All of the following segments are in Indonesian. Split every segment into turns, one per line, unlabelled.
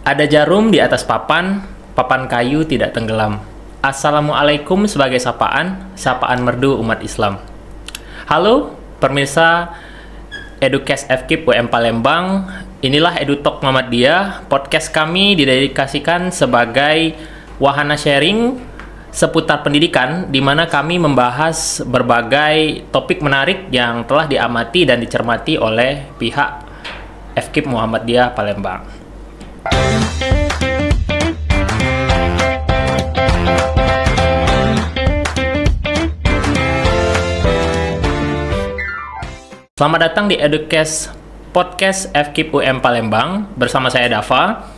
Ada jarum di atas papan, papan kayu tidak tenggelam. Assalamualaikum sebagai sapaan merdu umat Islam. Halo, pemirsa Edukes FKIP UM Palembang. Inilah EduTalk Muhammadiyah. Podcast kami didedikasikan sebagai wahana sharing seputar pendidikan, di mana kami membahas berbagai topik menarik yang telah diamati dan dicermati oleh pihak FKIP Muhammadiyah Palembang. Selamat datang di Edukes Podcast FKIP UM Palembang. Bersama saya Dava.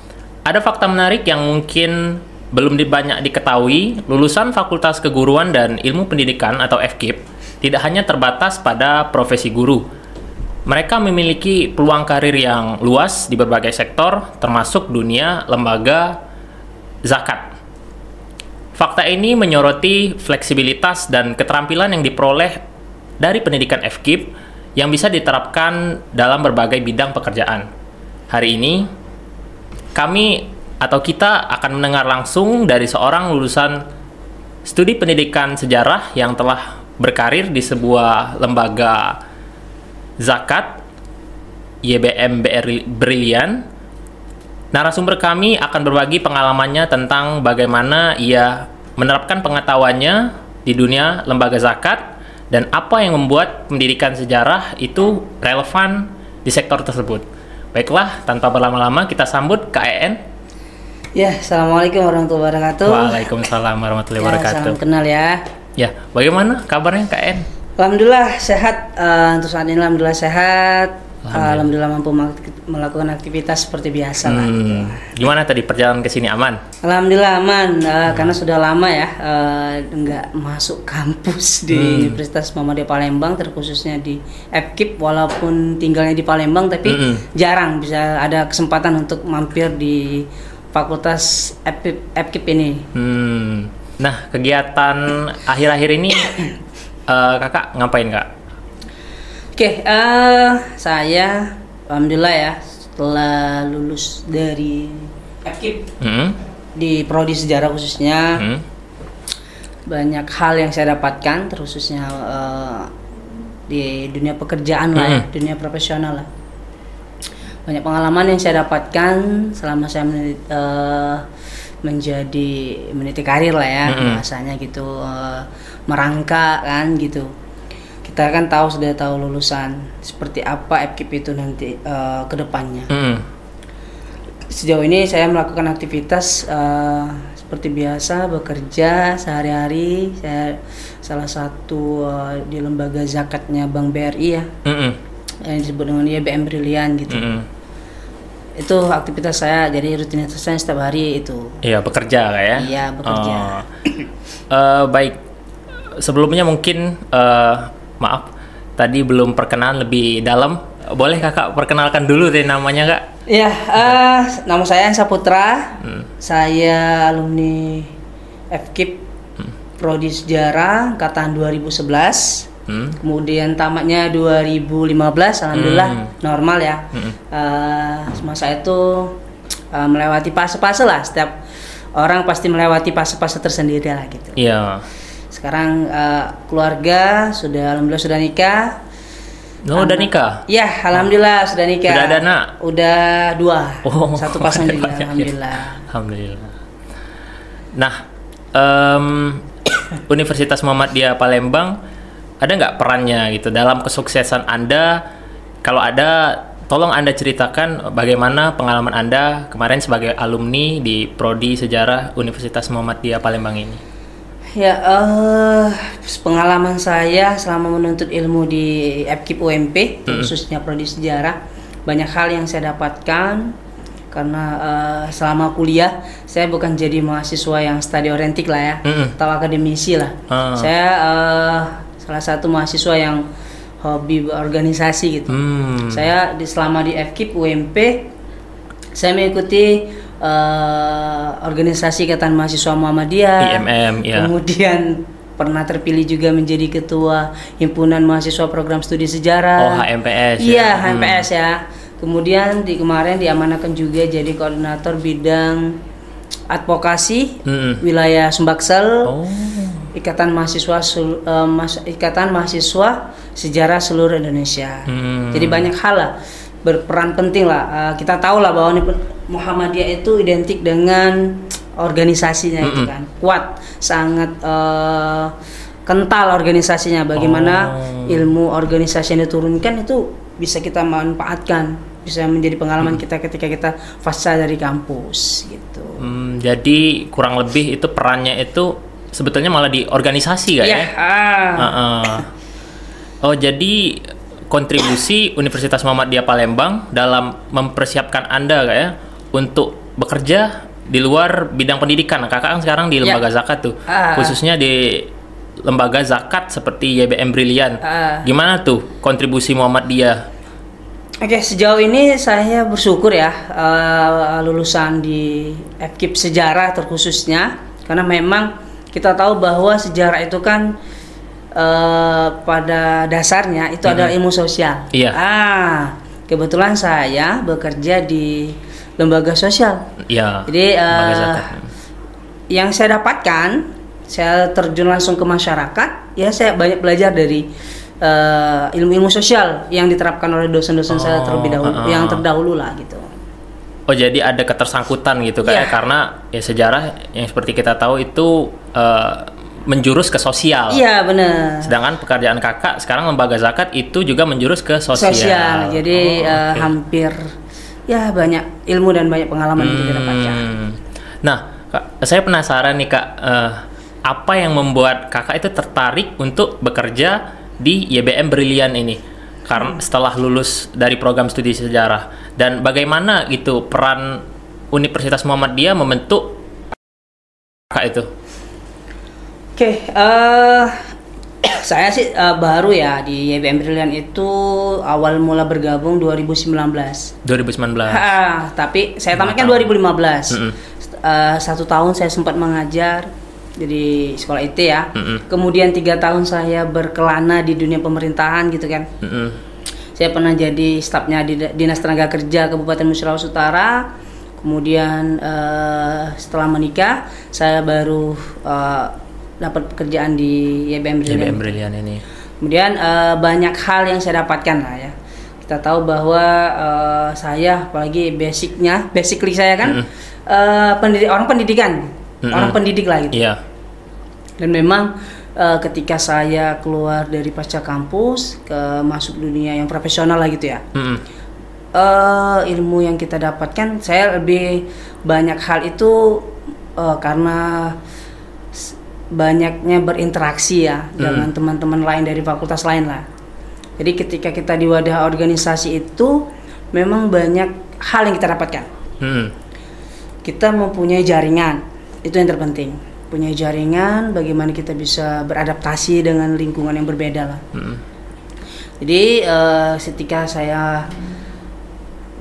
Ada fakta menarik yang mungkin belum banyak diketahui. Lulusan Fakultas Keguruan dan Ilmu Pendidikan atau FKIP tidak hanya terbatas pada profesi guru. Mereka memiliki peluang karir yang luas di berbagai sektor, termasuk dunia lembaga zakat. Fakta ini menyoroti fleksibilitas dan keterampilan yang diperoleh dari pendidikan FKIP yang bisa diterapkan dalam berbagai bidang pekerjaan. Hari ini, kita akan mendengar langsung dari seorang lulusan studi pendidikan sejarah yang telah berkarir di sebuah lembaga zakat, YBM Brilian. Narasumber kami akan berbagi pengalamannya tentang bagaimana ia menerapkan pengetahuannya di dunia lembaga zakat dan apa yang membuat pendidikan sejarah itu relevan di sektor tersebut. Baiklah, tanpa berlama-lama kita sambut Kak En.
Ya, Assalamualaikum warahmatullahi wabarakatuh.
Waalaikumsalam warahmatullahi wabarakatuh.
Salam kenal ya.
Ya, bagaimana kabarnya Kak En?
Alhamdulillah sehat. Untuk saat ini alhamdulillah sehat. Alhamdulillah mampu melakukan aktivitas seperti biasa lah.
Gimana tadi perjalanan ke sini, aman?
Alhamdulillah aman, karena sudah lama ya nggak masuk kampus di Universitas Muhammadiyah Palembang, terkhususnya di FKIP. Walaupun tinggalnya di Palembang, tapi jarang bisa ada kesempatan untuk mampir di Fakultas FKIP ini.
Nah, kegiatan akhir-akhir ini kakak ngapain, Kak?
Oke, saya alhamdulillah ya setelah lulus dari FKIP di prodi sejarah khususnya, banyak hal yang saya dapatkan, terkhususnya di dunia pekerjaan lah ya, dunia profesional lah. Banyak pengalaman yang saya dapatkan selama saya meniti karir lah ya, bahasanya gitu, merangkak kan gitu. Kita kan sudah tahu lulusan seperti apa FKIP itu nanti ke depannya. Sejauh ini saya melakukan aktivitas seperti biasa, bekerja sehari-hari. Saya salah satu di lembaga zakatnya Bank BRI ya, yang disebut dengan YBM Brilian gitu. Itu aktivitas saya, jadi rutinitas saya setiap hari itu.
Iya, bekerja Kak ya?
Iya, bekerja.
Baik, sebelumnya mungkin maaf, tadi belum perkenalan lebih dalam. Boleh kakak perkenalkan dulu deh namanya, Kak?
Iya, nama saya Ensa Putra. Saya alumni FKIP Prodi Sejarah angkatan 2011. Kemudian tamatnya 2015, alhamdulillah normal ya. Masa itu melewati fase-fase lah. Setiap orang pasti melewati fase-fase tersendiri lah gitu.
Iya.
Sekarang keluarga alhamdulillah sudah nikah.
Udah nikah?
Iya, alhamdulillah sudah nikah.
Sudah ada anak?
Udah 2.
Oh,
satu pasang juga,
alhamdulillah. Alhamdulillah. Nah, Universitas Muhammadiyah Palembang ada nggak perannya gitu dalam kesuksesan Anda? Kalau ada, tolong Anda ceritakan bagaimana pengalaman Anda kemarin sebagai alumni di Prodi Sejarah Universitas Muhammadiyah Palembang ini.
Ya, pengalaman saya selama menuntut ilmu di FKIP UMP, khususnya Prodi Sejarah, banyak hal yang saya dapatkan karena selama kuliah saya bukan jadi mahasiswa yang study oriented lah ya, atau akademisi lah. Saya salah satu mahasiswa yang hobi berorganisasi gitu. Saya selama di FKIP UMP, saya mengikuti organisasi Ikatan Mahasiswa Muhammadiyah,
IMM, ya.
Kemudian pernah terpilih juga menjadi ketua Himpunan Mahasiswa Program Studi Sejarah.
Oh, HMPS.
Iya, HMPS ya. Kemudian kemarin diamanahkan juga jadi koordinator bidang advokasi wilayah Sumbaksel, Ikatan Mahasiswa Sejarah Seluruh Indonesia. Jadi banyak hal lah, berperan penting lah. Kita tahu lah bahwa Muhammadiyah itu identik dengan organisasinya itu kan kuat, sangat kental organisasinya. Bagaimana ilmu organisasi yang diturunkan itu bisa kita manfaatkan, bisa menjadi pengalaman kita ketika kita fasa dari kampus gitu.
Jadi kurang lebih itu perannya itu sebetulnya malah di organisasi kan ya? Oh, jadi kontribusi Universitas Muhammadiyah Palembang dalam mempersiapkan Anda kayak ya untuk bekerja di luar bidang pendidikan. Kakak kan sekarang di lembaga zakat tuh, khususnya di lembaga zakat seperti YBM Brilian. Gimana tuh kontribusi Muhammadiyah?
Oke, sejauh ini saya bersyukur ya lulusan di FKIP sejarah terkhususnya, karena memang kita tahu bahwa sejarah itu kan pada dasarnya itu adalah ilmu sosial. Kebetulan saya bekerja di lembaga sosial. Jadi yang saya dapatkan, saya terjun langsung ke masyarakat, ya saya banyak belajar dari ilmu-ilmu sosial yang diterapkan oleh dosen-dosen saya terlebih dahulu, yang terdahulu lah gitu.
Oh, jadi ada ketersangkutan gitu kayak karena ya sejarah yang seperti kita tahu itu menjurus ke sosial. Iya, benar. Sedangkan pekerjaan kakak sekarang lembaga zakat itu juga menjurus ke sosial.
Jadi hampir ya banyak ilmu dan banyak pengalaman yang kita dapatkan.
Nah, Kak, saya penasaran nih Kak, apa yang membuat kakak itu tertarik untuk bekerja di YBM Brilian ini? Karena setelah lulus dari program studi sejarah, dan bagaimana gitu peran Universitas Muhammadiyah membentuk kakak itu?
Saya sih baru ya di YBM Brilian itu awal mula bergabung 2019. Tapi saya tamatkan 2015. 1 tahun saya sempat mengajar jadi sekolah IT ya. Kemudian 3 tahun saya berkelana di dunia pemerintahan gitu kan. Saya pernah jadi stafnya di Dinas Tenaga Kerja Kabupaten Musirawas Utara. Kemudian setelah menikah saya baru dapat pekerjaan di YBM
Brilian ini.
Kemudian banyak hal yang saya dapatkan lah ya. Kita tahu bahwa saya apalagi basically saya kan orang pendidikan. Orang pendidik lah gitu. Dan memang ketika saya keluar dari pasca kampus ke masuk dunia yang profesional lah gitu ya, ilmu yang kita dapatkan, saya lebih banyak hal itu karena banyaknya berinteraksi ya dengan teman-teman lain dari fakultas lain lah. Jadi ketika kita di wadah organisasi itu memang banyak hal yang kita dapatkan. Kita mempunyai jaringan. Itu yang terpenting, punya jaringan, bagaimana kita bisa beradaptasi dengan lingkungan yang berbeda lah. Jadi ketika saya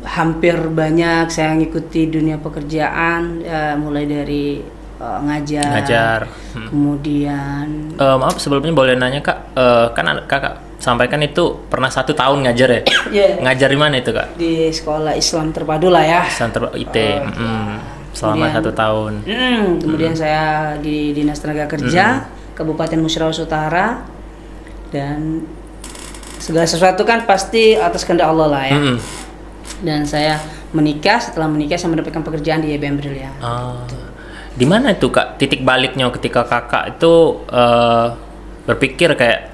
hampir banyak saya ngikuti dunia pekerjaan, mulai dari ngajar. Kemudian
maaf sebelumnya boleh nanya Kak, kan kakak sampaikan itu pernah 1 tahun ngajar ya? Ngajar di mana itu Kak?
Di sekolah Islam Terpadu lah ya.
Islam Terpadu IT. Selama 1 tahun.
Kemudian saya di Dinas Tenaga Kerja Kabupaten Musirawas Utara, dan segala sesuatu kan pasti atas kehendak Allah lah ya. Dan saya menikah, setelah menikah saya mendapatkan pekerjaan di YBM Brilian.
Di mana itu Kak titik baliknya ketika kakak itu berpikir kayak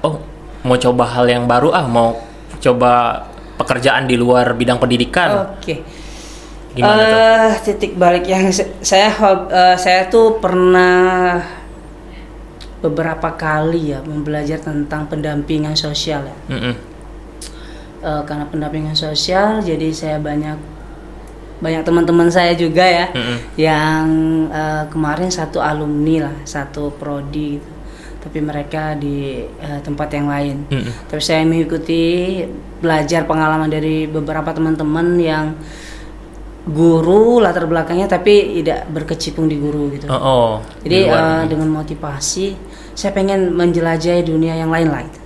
mau coba hal yang baru, mau coba pekerjaan di luar bidang pendidikan? Gimana tuh?
Titik balik yang saya tuh pernah beberapa kali ya belajar tentang pendampingan sosial ya. Karena pendampingan sosial, jadi saya banyak teman-teman saya juga ya yang kemarin satu alumni lah, satu prodi gitu. Tapi mereka di tempat yang lain. Tapi saya mengikuti belajar pengalaman dari beberapa teman-teman yang guru latar belakangnya tapi tidak berkecimpung di guru gitu. Jadi dengan motivasi saya pengen menjelajahi dunia yang lain lah gitu.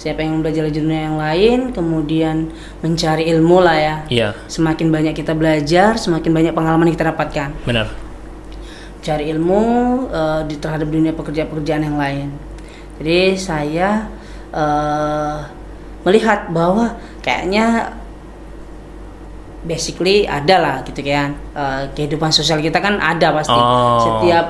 Saya pengen belajar di dunia yang lain, kemudian mencari ilmu lah ya.
Iya.
Semakin banyak kita belajar, semakin banyak pengalaman yang kita dapatkan.
Benar.
Cari ilmu terhadap dunia pekerjaan yang lain. Jadi saya melihat bahwa kayaknya basically ada lah gitu kan, kehidupan sosial kita kan ada pasti. Setiap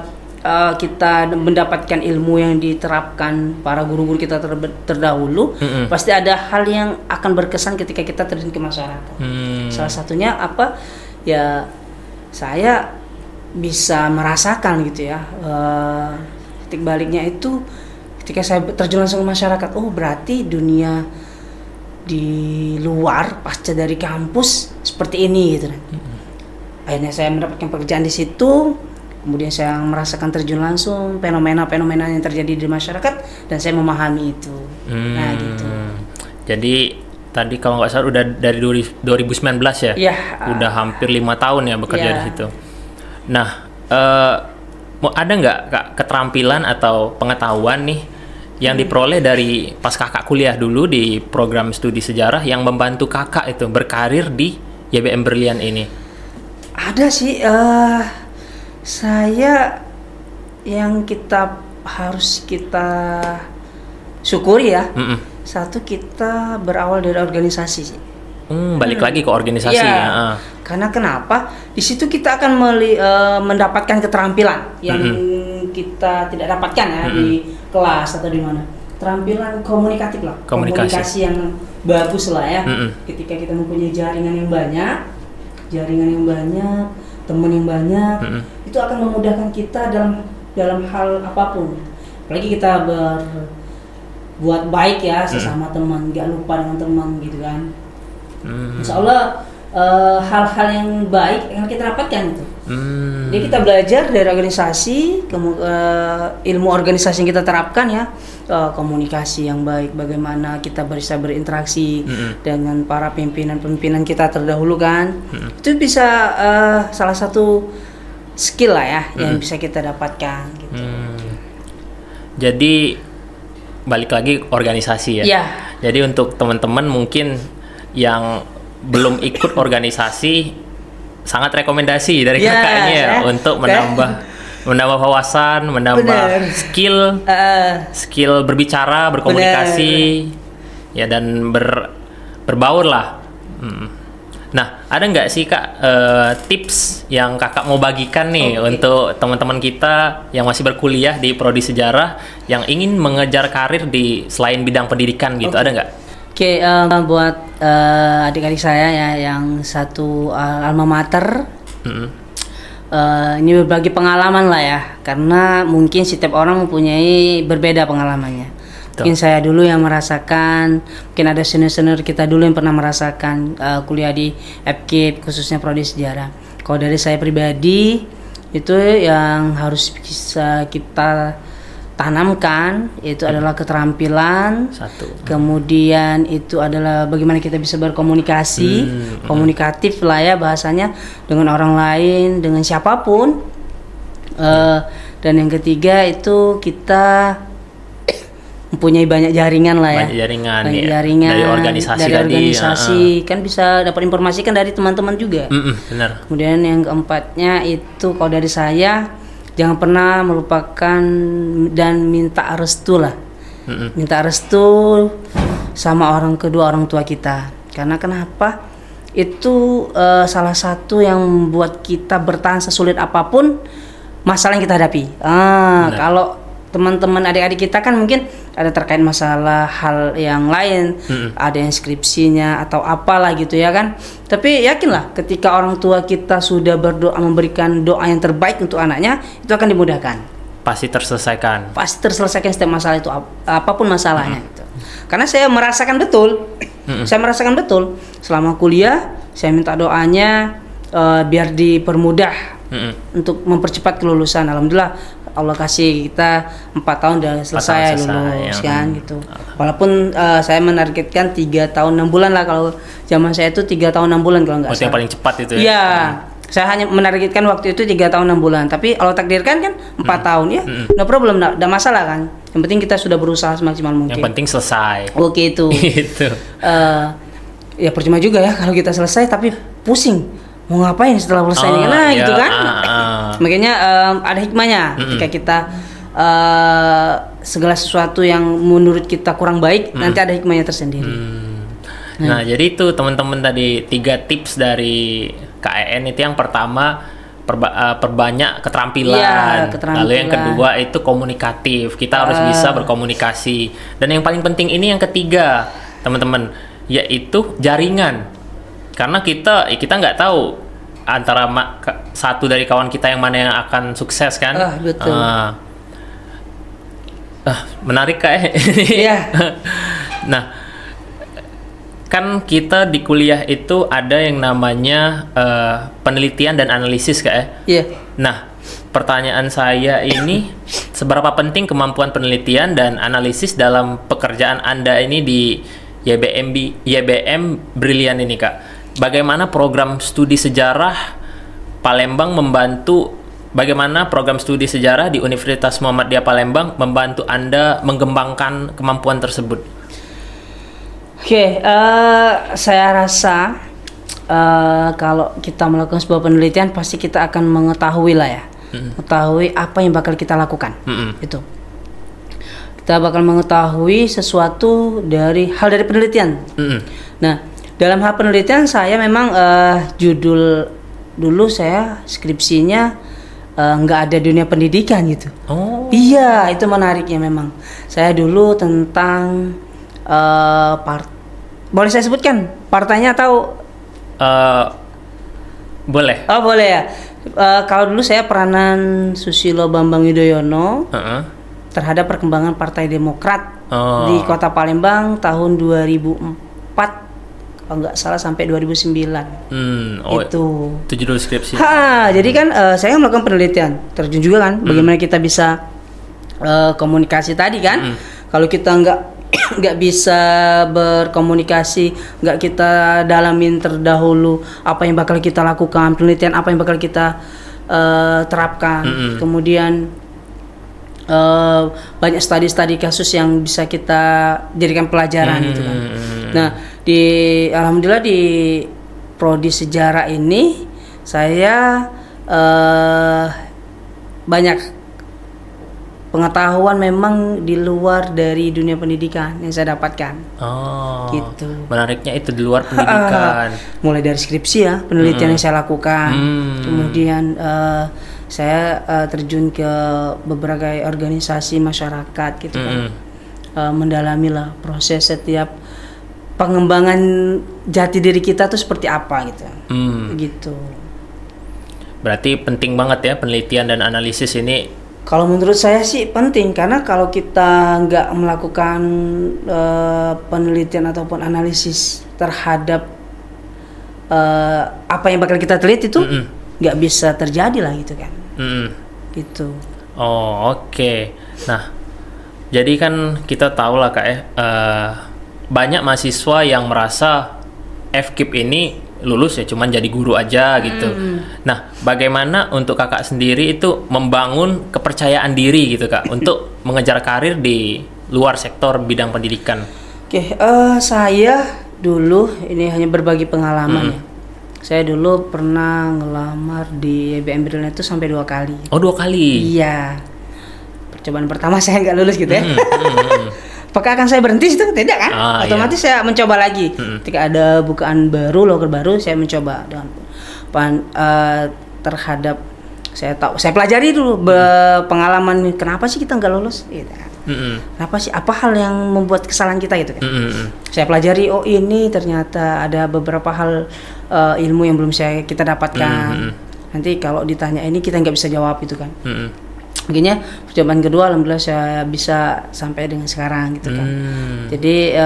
kita mendapatkan ilmu yang diterapkan para guru-guru kita terdahulu, pasti ada hal yang akan berkesan ketika kita terjun ke masyarakat. Salah satunya apa ya, saya bisa merasakan gitu ya, titik baliknya itu ketika saya terjun langsung ke masyarakat. Oh berarti dunia di luar pasca dari kampus seperti ini gitu. Akhirnya saya mendapatkan pekerjaan di situ, kemudian saya merasakan terjun langsung fenomena-fenomena yang terjadi di masyarakat dan saya memahami itu. Nah gitu.
Jadi tadi kalau nggak salah udah dari 2019 ya? Iya. Udah hampir 5 tahun ya bekerja di situ. Nah, ada nggak Kak keterampilan atau pengetahuan nih yang diperoleh dari pas kakak kuliah dulu di program studi sejarah yang membantu kakak itu berkarir di YBM Berlian ini?
Ada sih, saya yang harus kita syukuri ya. Satu, kita berawal dari organisasi sih.
Balik lagi ke organisasi ya.
Karena kenapa? Di situ kita akan mendapatkan keterampilan yang kita tidak dapatkan ya di kelas atau di mana. Keterampilan komunikatif lah. Komunikasi yang bagus lah ya. Ketika kita mempunyai jaringan yang banyak, teman yang banyak, itu akan memudahkan kita dalam hal apapun. Apalagi kita berbuat baik ya sesama teman, nggak lupa dengan teman gitu kan. Insya Allah hal-hal yang baik yang kita dapatkan itu. Jadi kita belajar dari organisasi, ilmu organisasi yang kita terapkan ya, komunikasi yang baik, bagaimana kita bisa berinteraksi dengan para pimpinan kita terdahulu kan. Itu bisa salah satu skill lah ya yang bisa kita dapatkan gitu.
Jadi balik lagi organisasi ya. Jadi untuk teman-teman mungkin yang belum ikut organisasi, sangat rekomendasi dari kakaknya ya, untuk menambah wawasan, menambah skill berbicara, berkomunikasi, ya dan berbaur lah. Nah, ada nggak sih Kak tips yang kakak mau bagikan nih untuk teman-teman kita yang masih berkuliah di prodi sejarah yang ingin mengejar karir di selain bidang pendidikan gitu, ada nggak?
Buat adik-adik saya ya yang satu alma mater, ini berbagi pengalaman lah ya, karena mungkin setiap orang mempunyai berbeda pengalamannya. Mungkin saya dulu yang merasakan, mungkin ada senior-senior kita dulu yang pernah merasakan kuliah di FKIP khususnya prodi sejarah. Kalau dari saya pribadi, itu yang harus bisa kita tanamkan itu adalah keterampilan. Kemudian itu adalah bagaimana kita bisa berkomunikasi, komunikatif lah ya bahasanya, dengan orang lain, dengan siapapun. Dan yang ketiga itu kita mempunyai banyak jaringan lah ya. Banyak jaringan dari organisasi kan bisa dapat informasi kan dari teman-teman juga.
Benar.
Kemudian yang keempatnya itu kalau dari saya, jangan pernah melupakan dan minta restu lah. Minta restu sama kedua orang tua kita. Karena kenapa? Itu salah satu yang membuat kita bertahan sesulit apapun masalah yang kita hadapi. Kalau teman-teman adik-adik kita kan mungkin ada terkait masalah hal yang lain, ada yang skripsinya atau apalah gitu ya kan. Tapi yakinlah ketika orang tua kita sudah berdoa, memberikan doa yang terbaik untuk anaknya, itu akan dimudahkan.
Pasti terselesaikan
setiap masalah itu, apapun masalahnya gitu. Karena saya merasakan betul, selama kuliah saya minta doanya biar dipermudah untuk mempercepat kelulusan. Alhamdulillah Allah kasih kita 4 tahun udah selesai lulus kan gitu. Walaupun saya menargetkan 3 tahun 6 bulan lah, kalau zaman saya itu 3 tahun 6 bulan kalau nggak salah.
Yang paling cepat itu ya?
Iya, Saya hanya menargetkan waktu itu 3 tahun 6 bulan, tapi Allah takdirkan kan 4 tahun ya, no problem, nggak masalah kan. Yang penting kita sudah berusaha semaksimal mungkin.
Yang penting selesai.
Oke itu.
Gitu.
Ya percuma juga ya kalau kita selesai tapi pusing mau ngapain setelah selesai ini, nah gitu kan. Makanya ada hikmahnya ketika kita segala sesuatu yang menurut kita kurang baik nanti ada hikmahnya tersendiri.
Nah jadi itu teman-teman tadi 3 tips dari KEN itu. Yang pertama perbanyak keterampilan. Lalu yang kedua itu komunikatif, kita harus bisa berkomunikasi, dan yang paling penting ini yang ketiga teman-teman, yaitu jaringan. Karena kita nggak tahu antara satu dari kawan kita yang mana yang akan sukses kan.
Betul.
Menarik Kak.
Iya.
Nah, kan kita di kuliah itu ada yang namanya penelitian dan analisis Kak.
Iya.
Nah, pertanyaan saya ini, seberapa penting kemampuan penelitian dan analisis dalam pekerjaan Anda ini di YBM Brilian ini Kak? Bagaimana program studi sejarah Palembang bagaimana program studi sejarah di Universitas Muhammadiyah Palembang membantu Anda mengembangkan kemampuan tersebut?
Oke, saya rasa kalau kita melakukan sebuah penelitian pasti kita akan mengetahui lah ya, mengetahui apa yang bakal kita lakukan. Itu kita bakal mengetahui sesuatu dari penelitian. Nah, dalam hal penelitian saya memang judul dulu saya skripsinya nggak ada dunia pendidikan gitu. Iya, itu menariknya memang. Saya dulu tentang boleh saya sebutkan partainya atau
boleh?
Boleh ya. Kalau dulu saya peranan Susilo Bambang Yudhoyono terhadap perkembangan Partai Demokrat di Kota Palembang tahun 2004 kalau nggak salah sampai 2009. Itu
judul skripsi.
Jadi kan saya melakukan penelitian, terjun juga kan bagaimana kita bisa komunikasi tadi kan. Kalau kita nggak bisa berkomunikasi, nggak kita dalamin terdahulu apa yang bakal kita lakukan, penelitian apa yang bakal kita terapkan, kemudian banyak studi kasus yang bisa kita jadikan pelajaran gitu kan. Nah, alhamdulillah di prodi sejarah ini saya banyak pengetahuan memang di luar dari dunia pendidikan yang saya dapatkan. Gitu.
Menariknya itu di luar pendidikan.
Mulai dari skripsi ya, penelitian yang saya lakukan. Kemudian saya terjun ke beberapa organisasi masyarakat gitu kan. Mendalami lah proses setiap pengembangan jati diri kita tuh seperti apa gitu. Gitu.
Berarti penting banget ya penelitian dan analisis ini.
Kalau menurut saya sih penting, karena kalau kita nggak melakukan penelitian ataupun analisis terhadap apa yang bakal kita teliti itu nggak bisa terjadi lah gitu kan. Gitu.
Oke. Nah, jadi kan kita tahu lah Kak banyak mahasiswa yang merasa FKIP ini lulus ya cuman jadi guru aja gitu. Nah, bagaimana untuk Kakak sendiri itu membangun kepercayaan diri gitu Kak untuk mengejar karir di luar sektor bidang pendidikan? Saya dulu ini hanya berbagi pengalaman ya. Saya dulu pernah ngelamar di YBM Brilian itu sampai 2 kali. 2 kali? Iya. Percobaan pertama saya nggak lulus gitu ya. Apakah akan saya berhenti situ? Tidak kan? Otomatis saya mencoba lagi. Ketika ada bukaan baru, loker baru, saya mencoba dengan terhadap saya pelajari dulu pengalaman kenapa sih kita nggak lulus gitu. Kenapa sih, apa hal yang membuat kesalahan kita gitu kan. Saya pelajari, ini ternyata ada beberapa hal ilmu yang belum kita dapatkan. Nanti kalau ditanya ini kita nggak bisa jawab itu kan. Akhirnya percobaan kedua alhamdulillah saya bisa sampai dengan sekarang gitu kan. Jadi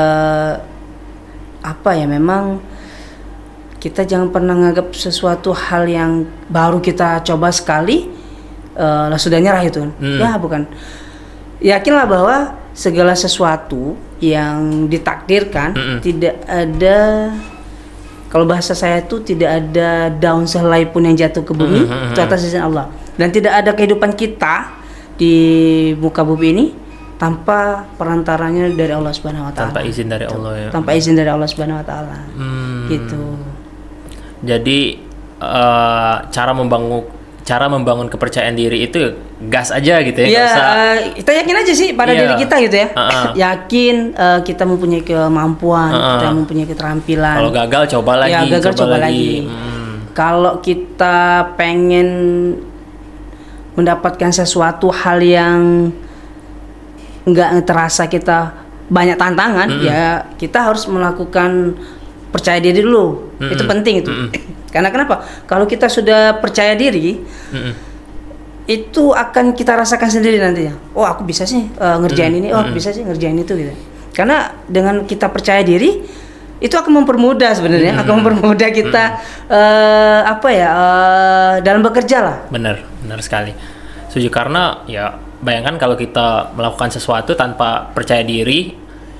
memang kita jangan pernah menganggap sesuatu hal yang baru kita coba sekali lah sudah nyerah itu kan. Ya bukan. Yakinlah bahwa segala sesuatu yang ditakdirkan tidak ada
kalau bahasa saya itu tidak ada daun sehelai pun yang jatuh ke bumi itu atas izin Allah, dan tidak ada kehidupan kita di muka bumi ini tanpa perantaranya dari Allah Subhanahu wa taala.
Tanpa izin dari Allah ya.
Tanpa izin dari Allah Subhanahu wa taala. Gitu.
Jadi cara membangun kepercayaan diri itu gas aja gitu ya.
Ya, kita yakin aja sih pada diri kita gitu ya. Yakin kita mempunyai kemampuan, kita mempunyai keterampilan.
Kalau gagal coba lagi.
Ya, gagal coba lagi. Kalau kita pengen mendapatkan sesuatu hal yang nggak terasa kita banyak tantangan, ya kita harus melakukan percaya diri dulu. Itu penting itu. Karena kenapa? Kalau kita sudah percaya diri, itu akan kita rasakan sendiri nantinya. Oh, aku bisa sih ngerjain ini. Oh, aku bisa sih ngerjain itu gitu. Karena dengan kita percaya diri, itu akan mempermudah sebenarnya, akan mempermudah kita dalam bekerja lah.
Benar sekali. Setuju, karena ya bayangkan kalau kita melakukan sesuatu tanpa percaya diri,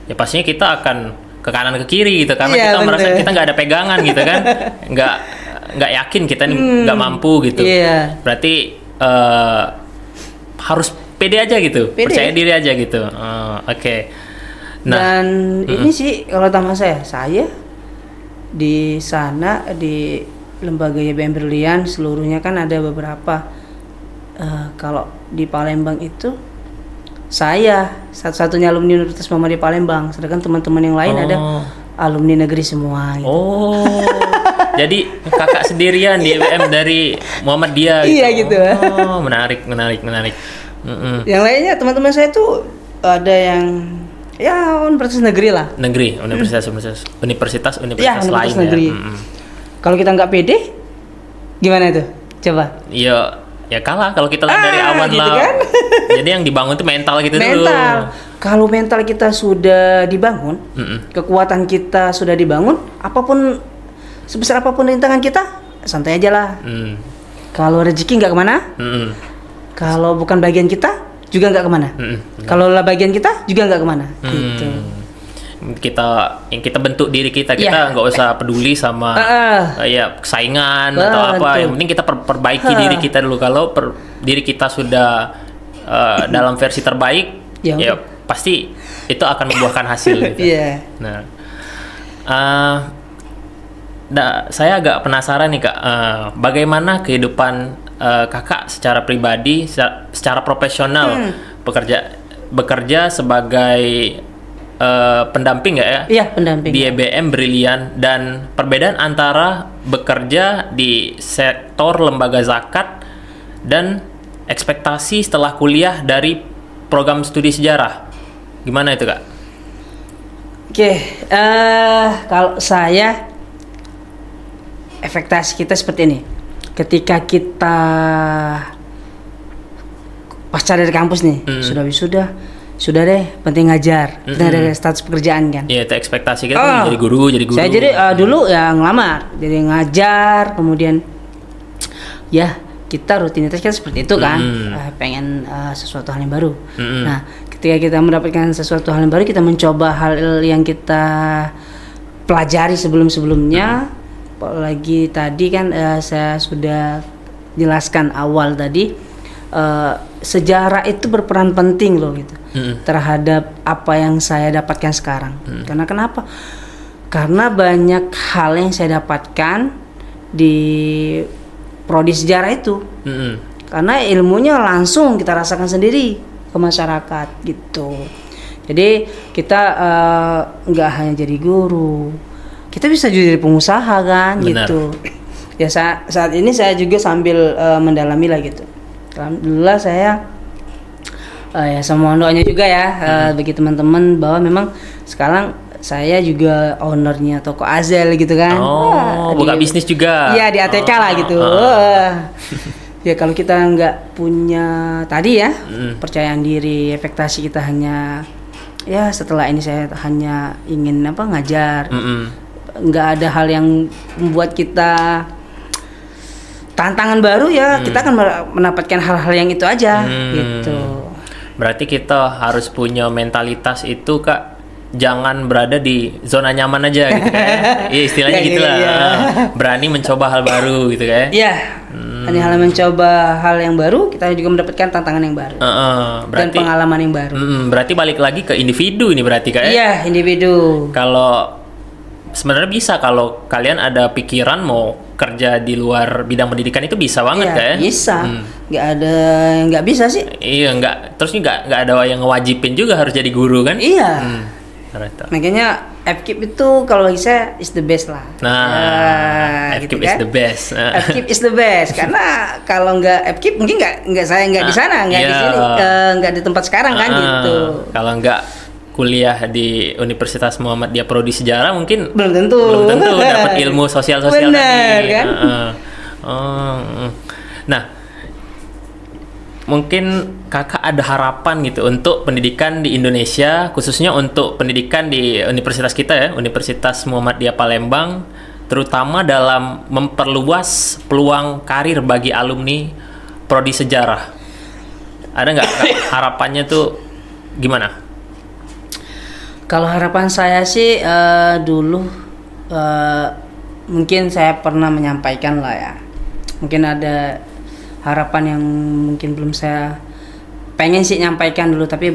ya pastinya kita akan ke kanan ke kiri gitu, karena kita merasa kita nggak ada pegangan gitu kan, nggak yakin kita nggak mampu gitu. Berarti harus pede aja gitu, percaya diri aja gitu. Oke. Nah,
dan ini sih kalau tambah saya di sana di lembaga YBM Brilian seluruhnya kan ada beberapa. Kalau di Palembang itu saya satu-satunya alumni Universitas Muhammadiyah Palembang, sedangkan teman-teman yang lain ada alumni negeri semua. Gitu.
Oh, jadi kakak sendirian di YBM dari Muhammadiyah. Gitu.
Iya gitu.
Oh, menarik.
Yang lainnya teman-teman saya tuh ada yang ya universitas negeri lah.
Universitas
ya,
lain
negeri.
Ya.
Kalau kita nggak pede, gimana tuh? Coba.
Ya kalah kalau kita lihat dari awan gitu lah. Kan? Jadi yang dibangun itu mental gitu dulu.
Kalau mental kita sudah dibangun, kekuatan kita sudah dibangun, sebesar apapun rintangan kita, santai aja lah. Kalau rezeki nggak kemana, kalau bukan bagian kita juga nggak kemana. Kalau lah bagian kita juga nggak kemana. Gitu.
Yang kita bentuk diri kita nggak usah peduli sama saingan atau apa. Yang penting kita perbaiki diri kita dulu. Kalau diri kita sudah dalam versi terbaik, ya pasti itu akan membuahkan hasil. Gitu. Saya agak penasaran nih Kak, bagaimana kehidupan Kakak secara pribadi, secara profesional bekerja sebagai pendamping nggak ya?
Iya, pendamping.
Di YBM Brilian, dan perbedaan antara bekerja di sektor lembaga zakat dan ekspektasi setelah kuliah dari program studi sejarah. Gimana itu Kak?
Oke, kalau saya ekspektasi kita seperti ini. Ketika kita pasca dari kampus nih, sudah wisuda, sudah deh, penting ngajar, penting ada status pekerjaan kan.
Iya, itu ekspektasi kita jadi guru.
Saya jadi dulu ya ngelamar, jadi ngajar, kemudian ya kita rutinitas kita seperti itu kan, pengen sesuatu hal yang baru. Nah, ketika kita mendapatkan sesuatu hal yang baru, kita mencoba hal yang kita pelajari sebelum-sebelumnya. Apalagi tadi kan saya sudah jelaskan awal tadi, sejarah itu berperan penting loh gitu terhadap apa yang saya dapatkan sekarang. Karena kenapa? Karena banyak hal yang saya dapatkan di prodi sejarah itu. Karena ilmunya langsung kita rasakan sendiri ke masyarakat gitu. Jadi kita nggak hanya jadi guru, kita bisa juga jadi pengusaha kan. Benar. Gitu. Ya saat ini saya juga sambil mendalami lah gitu. Alhamdulillah saya ya sama doanya juga ya bagi teman-teman bahwa memang sekarang saya juga ownernya toko Azel gitu kan.
Buka bisnis juga.
Iya, di ATK lah gitu. Ya kalau kita nggak punya tadi ya percayaan diri, ekspektasi kita hanya ya setelah ini saya hanya ingin ngajar. Nggak ada hal yang membuat kita tantangan baru ya, kita akan mendapatkan hal-hal yang itu aja gitu.
Berarti kita harus punya mentalitas itu Kak, jangan berada di zona nyaman aja gitu kan. Iya, istilahnya gitu lah. Berani mencoba hal baru gitu kan.
Iya. Hanya hal mencoba hal yang baru, kita juga mendapatkan tantangan yang baru.
Berarti,
dan pengalaman yang baru.
Berarti balik lagi ke individu ini berarti kan.
Iya, individu.
Kalau sebenarnya bisa, kalau kalian ada pikiran mau kerja di luar bidang pendidikan itu bisa banget kan?
Bisa. Nggak bisa sih.
Iya, terus nggak ada yang ngewajibin juga harus jadi guru kan?
Iya. Makanya FKIP itu kalau bagi saya is the best lah.
FKIP gitu kan? Is the best.
FKIP is the best karena kalau nggak FKIP mungkin saya nggak di sana, nggak di sini, nggak di tempat sekarang kan gitu.
Kalau nggak kuliah di Universitas Muhammadiyah Prodi Sejarah mungkin
belum tentu
dapat ilmu sosial
bener,
tadi
kan?
Nah, mungkin kakak ada harapan gitu untuk pendidikan di Indonesia, khususnya untuk pendidikan di universitas kita ya, Universitas Muhammadiyah Palembang, terutama dalam memperluas peluang karir bagi alumni Prodi Sejarah. Ada nggak harapannya tuh gimana?
Kalau harapan saya sih dulu mungkin saya pernah menyampaikan lah ya. Mungkin ada harapan yang mungkin belum saya pengen sih nyampaikan dulu, tapi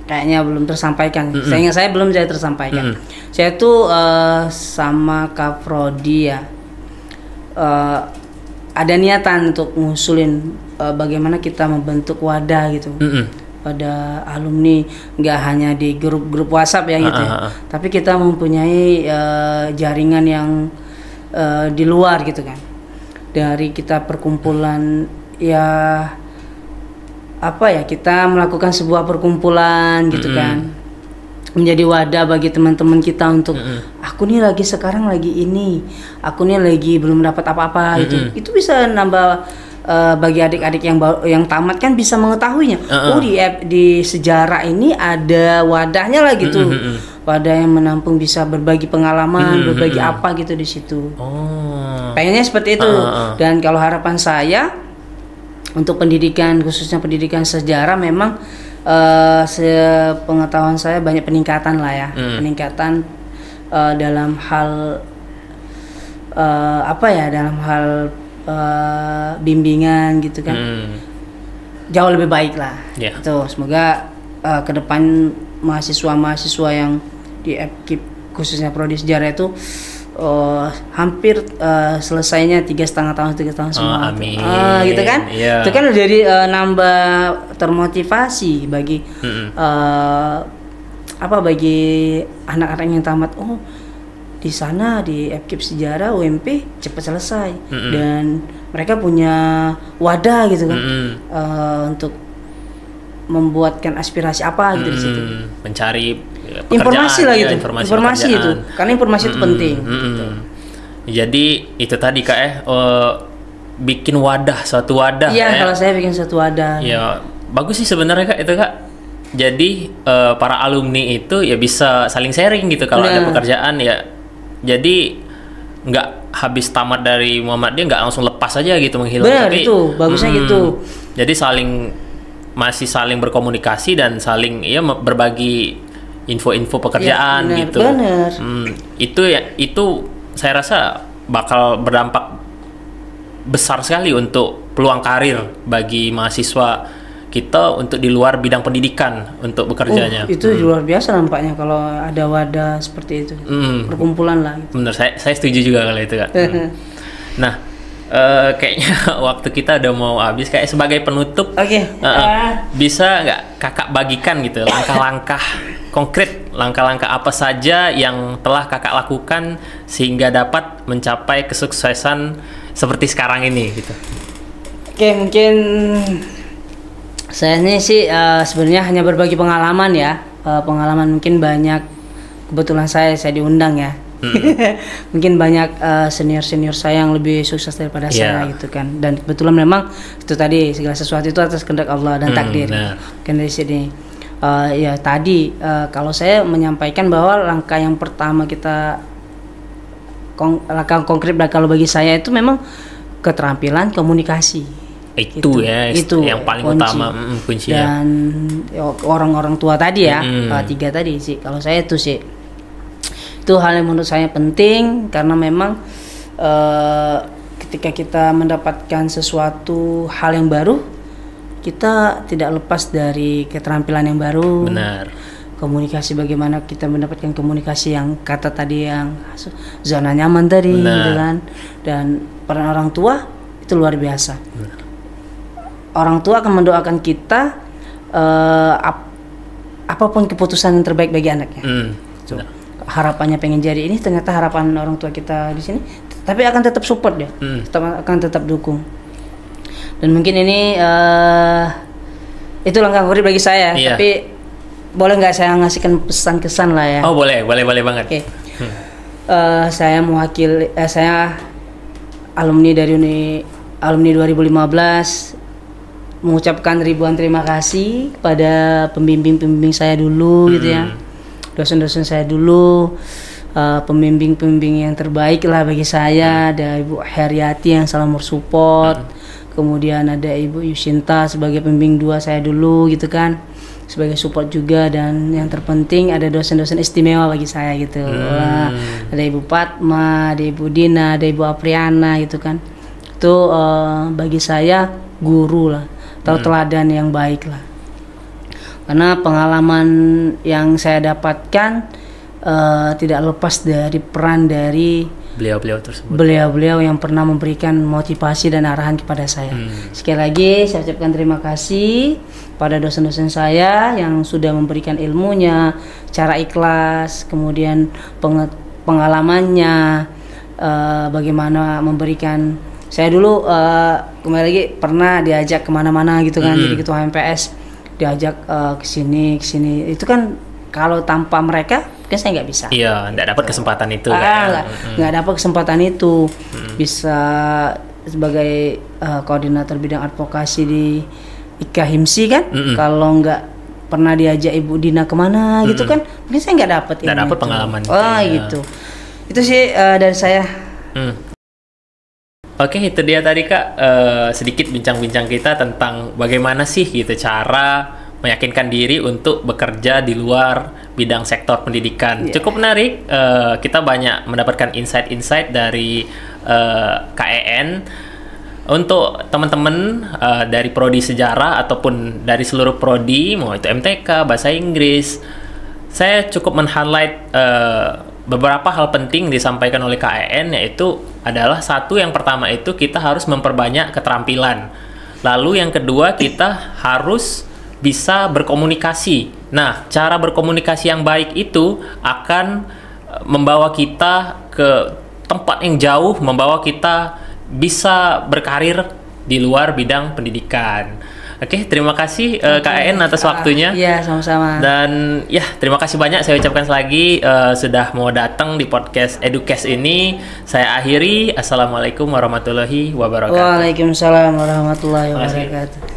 kayaknya belum tersampaikan. Saya belum jadi tersampaikan. Saya tuh sama Kak Prodi ya, ada niatan untuk ngusulin bagaimana kita membentuk wadah gitu. Pada alumni, nggak hanya di grup WhatsApp ya gitu ya. Tapi kita mempunyai jaringan yang di luar gitu kan. Dari kita perkumpulan ya kita melakukan sebuah perkumpulan gitu kan, menjadi wadah bagi teman-teman kita untuk aku nih sekarang lagi ini, aku nih lagi belum dapat apa-apa gitu. Itu bisa nambah bagi adik-adik yang tamat kan bisa mengetahuinya. Di sejarah ini ada wadahnya lah gitu. Wadah yang menampung bisa berbagi pengalaman, berbagi apa gitu di situ. Pengennya seperti itu. Dan kalau harapan saya untuk pendidikan, khususnya pendidikan sejarah, memang sepengetahuan saya banyak peningkatan lah ya. Peningkatan dalam hal dalam hal bimbingan gitu kan. Jauh lebih baik lah. Tuh, semoga ke depan mahasiswa yang di FKIP khususnya Prodi Sejarah itu hampir selesainya 3,5 tahun semua.
Amin.
Gitu kan? Itu kan jadi nambah termotivasi bagi bagi anak-anak yang tamat. Di sana di FKIP Sejarah UMP cepat selesai dan mereka punya wadah gitu kan, untuk membuatkan aspirasi apa gitu di situ.
Mencari
informasi lah gitu. Informasi itu. Karena informasi itu penting. Gitu.
Jadi itu tadi Kak bikin suatu wadah.
Iya, kalau saya bikin suatu wadah.
Ya, bagus sih sebenarnya Kak itu Kak. Jadi para alumni itu ya bisa saling sharing gitu kalau ada pekerjaan ya. Jadi nggak habis tamat dari Muhammadiyah nggak langsung lepas aja gitu menghilang.
Benar, itu bagusnya gitu. Jadi
masih saling berkomunikasi dan saling berbagi info-info pekerjaan gitu.
Benar.
Itu saya rasa bakal berdampak besar sekali untuk peluang karir bagi mahasiswa kita untuk di luar bidang pendidikan untuk bekerjanya.
Itu luar biasa nampaknya kalau ada wadah seperti itu. Perkumpulan lah gitu.
Bener, saya setuju juga kalau itu Kak. Nah, kayaknya waktu kita udah mau habis. Kayak sebagai penutup, bisa nggak kakak bagikan gitu langkah-langkah konkret, langkah-langkah apa saja yang telah kakak lakukan sehingga dapat mencapai kesuksesan seperti sekarang ini gitu.
Mungkin saya ini sih sebenarnya hanya berbagi pengalaman ya. Pengalaman mungkin banyak, kebetulan saya diundang ya. Mungkin banyak senior saya yang lebih sukses daripada saya gitu kan. Dan kebetulan memang itu tadi segala sesuatu itu atas kehendak Allah dan takdir. Mungkin dari sini kalau saya menyampaikan bahwa langkah yang pertama langkah konkret kalau bagi saya itu memang keterampilan komunikasi.
Itu
gitu.
ya,
Itu
yang paling
kunci.
utama, kunci ya.
Dan orang-orang tua tadi ya, 3 tadi sih. Kalau saya itu sih, itu hal yang menurut saya penting karena memang ketika kita mendapatkan sesuatu hal yang baru, kita tidak lepas dari keterampilan yang baru.
Benar.
Komunikasi, bagaimana kita mendapatkan komunikasi yang kata tadi yang zona nyaman tadi, gitu kan. Dan peran orang tua itu luar biasa.
Benar.
Orang tua akan mendoakan kita apapun keputusan yang terbaik bagi anaknya. So, harapannya pengen jadi ini, ternyata harapan orang tua kita di sini, tapi akan tetap support dia, akan tetap dukung. Dan mungkin ini itu langkah konkret bagi saya.
Iya.
Tapi boleh nggak saya ngasihkan pesan kesan lah ya?
Oh boleh banget.
Oke. Saya mewakili, saya alumni dari alumni 2015, mengucapkan ribuan terima kasih kepada pembimbing saya dulu, gitu ya, dosen-dosen saya dulu, pembimbing yang terbaik lah bagi saya. Ada Ibu Heriati yang selalu support, kemudian ada Ibu Yusinta sebagai pembimbing 2 saya dulu, gitu kan, sebagai support juga. Dan yang terpenting ada dosen-dosen istimewa bagi saya gitu. Ada Ibu Fatma, ada Ibu Dina, ada Ibu Apriana, gitu kan. Itu bagi saya guru lah, atau teladan yang baik lah. Karena pengalaman yang saya dapatkan tidak lepas dari peran dari
beliau-beliau tersebut.
Beliau-beliau yang pernah memberikan motivasi dan arahan kepada saya. Sekali lagi saya ucapkan terima kasih pada dosen-dosen saya yang sudah memberikan ilmunya, cara ikhlas, kemudian pengalamannya, bagaimana memberikan. Saya dulu kembali lagi pernah diajak kemana-mana gitu kan, jadi ketua MPS diajak ke sini. Itu kan kalau tanpa mereka kan saya nggak bisa.
Iya, nggak dapat kesempatan itu.
Nggak dapat kesempatan itu. Bisa sebagai koordinator bidang advokasi di IKHIMSI kan, kalau nggak pernah diajak Ibu Dina kemana gitu kan, mungkin saya nggak dapat ini.
Nggak dapat pengalaman.
Gitu. Itu sih dari saya.
Oke, itu dia tadi Kak, sedikit bincang-bincang kita tentang bagaimana sih gitu cara meyakinkan diri untuk bekerja di luar bidang sektor pendidikan. Cukup menarik, kita banyak mendapatkan insight-insight dari KEN. Untuk teman-teman dari prodi sejarah ataupun dari seluruh prodi, mau itu MTK, bahasa Inggris, saya cukup men-highlight beberapa hal penting disampaikan oleh KEN, yaitu adalah satu, yang pertama itu kita harus memperbanyak keterampilan. Lalu yang kedua, kita harus bisa berkomunikasi. Nah, cara berkomunikasi yang baik itu akan membawa kita ke tempat yang jauh, membawa kita bisa berkarir di luar bidang pendidikan. Oke, terima kasih KEN atas waktunya.
Iya, sama-sama.
Dan ya, terima kasih banyak saya ucapkan lagi sudah mau datang di podcast Educast ini. Saya akhiri. Assalamualaikum warahmatullahi wabarakatuh.
Waalaikumsalam warahmatullahi wabarakatuh.